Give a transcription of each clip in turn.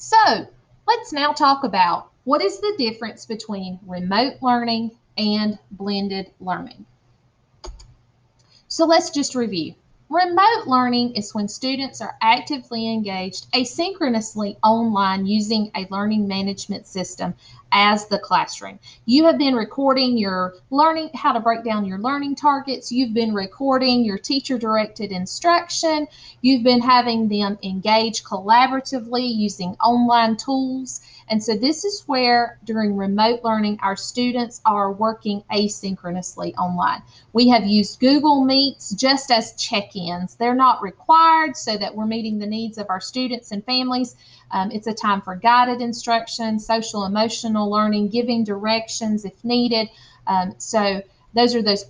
So let's now talk about what is the difference between remote learning and blended learning. So let's just review. Remote learning is when students are actively engaged asynchronously online using a learning management system as the classroom. You have been recording your learning, how to break down your learning targets. You've been recording your teacher-directed instruction. You've been having them engage collaboratively using online tools. And so this is where during remote learning, our students are working asynchronously online. We have used Google Meets just as check-ins. They're not required so that we're meeting the needs of our students and families. It's a time for guided instruction, social emotional learning, giving directions if needed. So those are those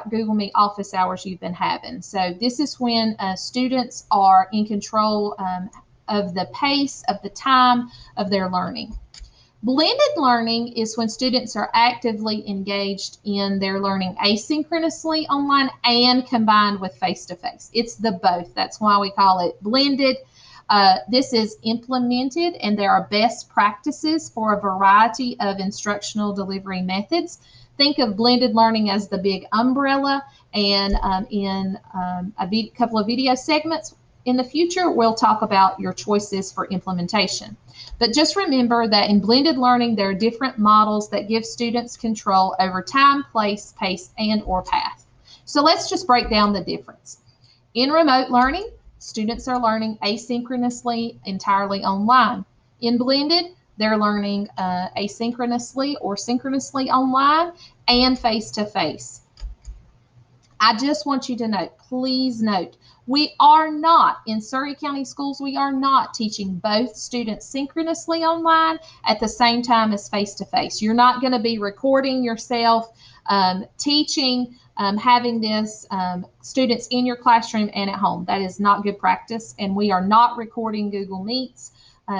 Google Meet office hours you've been having. So this is when students are in control of the pace, of the time of their learning. Blended learning is when students are actively engaged in their learning asynchronously online and combined with face-to-face. It's the both. That's why we call it blended. This is implemented, and there are best practices for a variety of instructional delivery methods. Think of blended learning as the big umbrella, and in a couple of video segments in the future, we'll talk about your choices for implementation. But just remember that in blended learning, there are different models that give students control over time, place, pace, and or path. So let's just break down the difference. In remote learning, students are learning asynchronously entirely online. In blended, they're learning asynchronously or synchronously online and face-to-face. I just want you to note, please note, we are not, in Surry County Schools, we are not teaching both students synchronously online at the same time as face-to-face. You're not going to be recording yourself teaching, having this students in your classroom and at home. That is not good practice, and we are not recording Google Meets.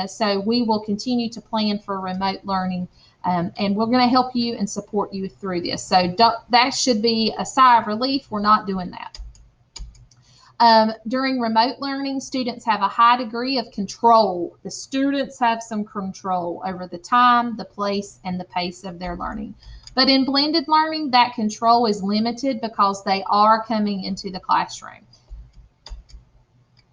So we will continue to plan for remote learning. And we're going to help you and support you through this. So that should be a sigh of relief. We're not doing that. During remote learning, students have a high degree of control. The students have some control over the time, the place, and the pace of their learning. But in blended learning, that control is limited because they are coming into the classroom.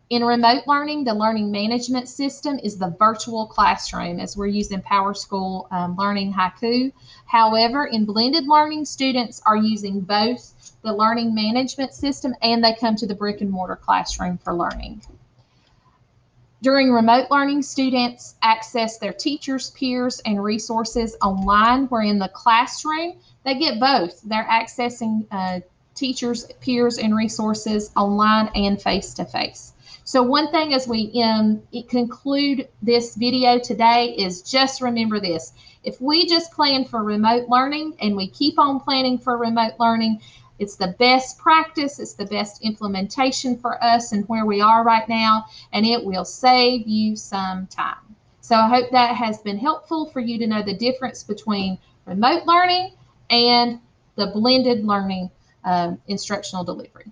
In remote learning, the learning management system is the virtual classroom, as we're using PowerSchool Learning Haiku. However, in blended learning, students are using both the learning management system and they come to the brick and mortar classroom for learning. During remote learning, students access their teachers, peers, and resources online, where in the classroom, they get both. They're accessing teachers, peers, and resources online and face-to-face. So one thing as we conclude this video today is just remember this. If we just plan for remote learning and we keep on planning for remote learning, it's the best practice, it's the best implementation for us and where we are right now, and it will save you some time. So I hope that has been helpful for you to know the difference between remote learning and the blended learning instructional delivery.